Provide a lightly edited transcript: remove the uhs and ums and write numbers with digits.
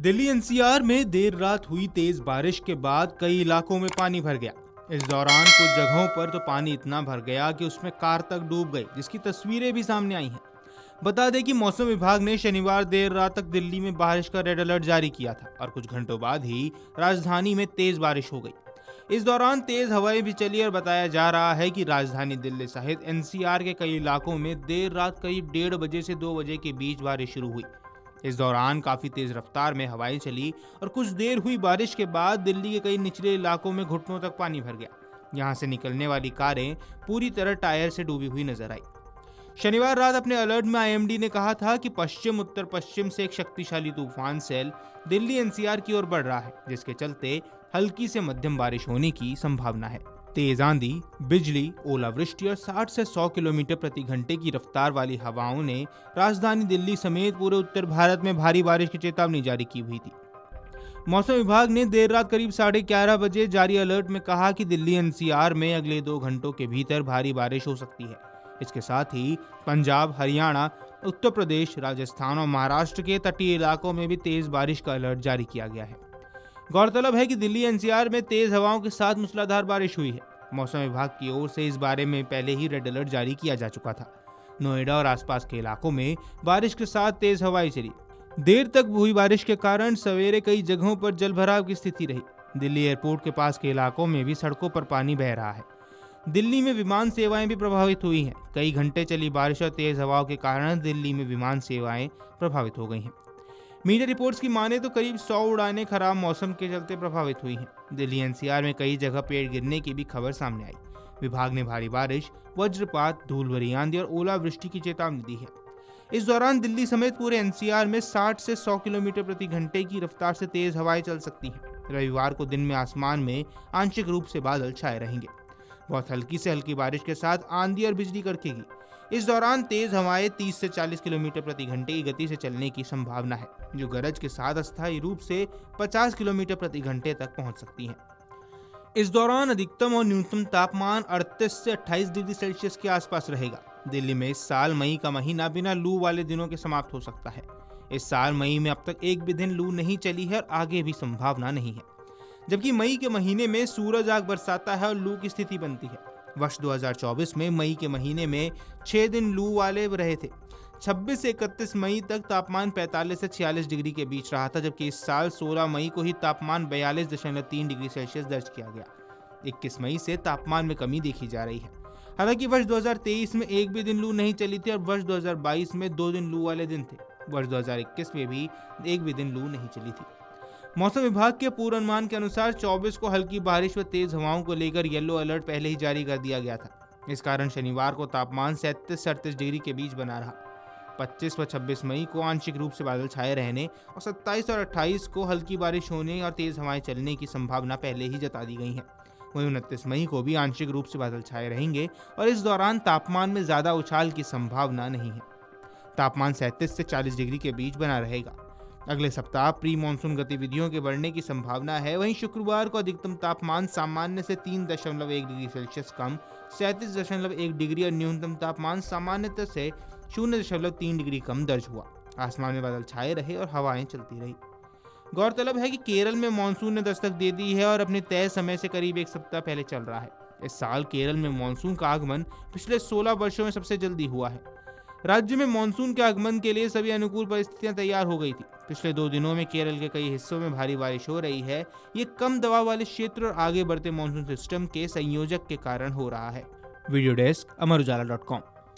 Delhi NCR में देर रात हुई तेज बारिश के बाद कई इलाकों में पानी भर गया। इस दौरान कुछ जगहों पर तो पानी इतना भर गया कि उसमें कार तक डूब गई, जिसकी तस्वीरें भी सामने आई हैं। बता दें कि मौसम विभाग ने शनिवार देर रात तक दिल्ली में बारिश का रेड अलर्ट जारी किया था और कुछ घंटों बाद ही राजधानी में तेज बारिश हो गई। इस दौरान तेज हवाएं भी चली और बताया जा रहा है कि राजधानी दिल्ली सहित एनसीआर के कई इलाकों में देर रात करीब 1:30 बजे से 2 बजे के बीच बारिश शुरू हुई। इस दौरान काफी तेज रफ्तार में हवाएं चली और कुछ देर हुई बारिश के बाद दिल्ली के कई निचले इलाकों में घुटनों तक पानी भर गया। यहां से निकलने वाली कारें पूरी तरह टायर से डूबी हुई नजर आई। शनिवार रात अपने अलर्ट में आईएमडी ने कहा था कि पश्चिम उत्तर पश्चिम से एक शक्तिशाली तूफान सेल दिल्ली एनसीआर की ओर बढ़ रहा है, जिसके चलते हल्की से मध्यम बारिश होने की संभावना है। तेज आंधी, बिजली, ओलावृष्टि और 60 से 100 किलोमीटर प्रति घंटे की रफ्तार वाली हवाओं ने राजधानी दिल्ली समेत पूरे उत्तर भारत में भारी बारिश की चेतावनी जारी की हुई थी। मौसम विभाग ने देर रात करीब 11:30 बजे जारी अलर्ट में कहा कि दिल्ली एनसीआर में अगले 2 घंटों के भीतर भारी बारिश हो सकती है। इसके साथ ही पंजाब, हरियाणा, उत्तर प्रदेश, राजस्थान और महाराष्ट्र के तटीय इलाकों में भी तेज बारिश का अलर्ट जारी किया गया है। गौरतलब है कि दिल्ली एनसीआर में तेज हवाओं के साथ मूसलाधार बारिश हुई है। मौसम विभाग की ओर से इस बारे में पहले ही रेड अलर्ट जारी किया जा चुका था। नोएडा और आसपास के इलाकों में बारिश के साथ तेज हवाएं चली। देर तक हुई बारिश के कारण सवेरे कई जगहों पर जलभराव की स्थिति रही। दिल्ली एयरपोर्ट के पास के इलाकों में भी सड़कों पर पानी बह रहा है। दिल्ली में विमान सेवाएं भी प्रभावित हुई हैं। कई घंटे चली बारिश और तेज हवाओं के कारण दिल्ली में विमान सेवाएं प्रभावित हो गई हैं। मीडिया रिपोर्ट्स की माने तो करीब 100 उड़ानें खराब मौसम के चलते प्रभावित हुई हैं। दिल्ली एनसीआर में कई जगह पेड़ गिरने की भी खबर सामने आई। विभाग ने भारी बारिश, वज्रपात, धूल भरी आंधी और ओलावृष्टि की चेतावनी दी है। इस दौरान दिल्ली समेत पूरे एनसीआर में 60 से 100 किलोमीटर प्रति घंटे की रफ्तार से तेज हवाएं चल सकती हैं। रविवार को दिन में आसमान में आंशिक रूप से बादल छाए रहेंगे। बहुत हल्की से हल्की बारिश के साथ आंधी और बिजली कड़केगी। इस दौरान तेज हवाएं 30 से 40 किलोमीटर प्रति घंटे की गति से चलने की संभावना है, जो गरज के साथ अस्थायी रूप से 50 किलोमीटर प्रति घंटे तक पहुंच सकती हैं। इस दौरान अधिकतम और न्यूनतम तापमान 38 से 28 डिग्री सेल्सियस के आसपास रहेगा। दिल्ली में इस साल मई का महीना बिना लू वाले दिनों के समाप्त हो सकता है। इस साल मई में अब तक एक भी दिन लू नहीं चली है और आगे भी संभावना नहीं है। जबकि मई के महीने में सूरज आग बरसाता है और लू की स्थिति बनती है। वर्ष 2024 में मई के महीने में 6 दिन लू वाले रहे थे। 26 से 31 मई तक तापमान 45 से 46 डिग्री के बीच रहा था, जबकि इस साल 16 मई को ही तापमान 42.3 डिग्री सेल्सियस दर्ज किया गया। 21 मई से तापमान में कमी देखी जा रही है। हालांकि वर्ष 2023 में एक भी दिन लू नहीं चली थी और वर्ष 2022 में 2 दिन लू वाले दिन थे। वर्ष 2021 में भी एक भी दिन लू नहीं चली थी। मौसम विभाग के पूर्वानुमान के अनुसार 24 को हल्की बारिश व तेज हवाओं को लेकर येलो अलर्ट पहले ही जारी कर दिया गया था। इस कारण शनिवार को तापमान 37 से 38 डिग्री के बीच बना रहा। 25 व 26 मई को आंशिक रूप से बादल छाए रहने और 27 और 28 को हल्की बारिश होने और तेज हवाएं चलने की संभावना पहले ही जता दी गई है। वहीं 29 मई को भी आंशिक रूप से बादल छाए रहेंगे और इस दौरान तापमान में ज्यादा उछाल की संभावना नहीं है। तापमान 37 से 40 डिग्री के बीच बना रहेगा। अगले सप्ताह प्री मानसून गतिविधियों के बढ़ने की संभावना है। वहीं शुक्रवार को अधिकतम तापमान सामान्य से 3.1 डिग्री सेल्सियस कम 37.1 डिग्री और न्यूनतम तापमान सामान्यतः से 0.3 डिग्री कम दर्ज हुआ। आसमान में बादल छाए रहे और हवाएं चलती रही। गौरतलब है कि केरल में मानसून ने दस्तक दे दी है और अपने तय समय से करीब एक सप्ताह पहले चल रहा है। इस साल केरल में मानसून का आगमन पिछले 16 वर्षों में सबसे जल्दी हुआ है। राज्य में मानसून के आगमन के लिए सभी अनुकूल परिस्थितियां तैयार हो गई थी। पिछले 2 दिनों में केरल के कई हिस्सों में भारी बारिश हो रही है। ये कम दबाव वाले क्षेत्र और आगे बढ़ते मानसून सिस्टम के संयोजक के कारण हो रहा है। वीडियो डेस्क अमर उजाला.com।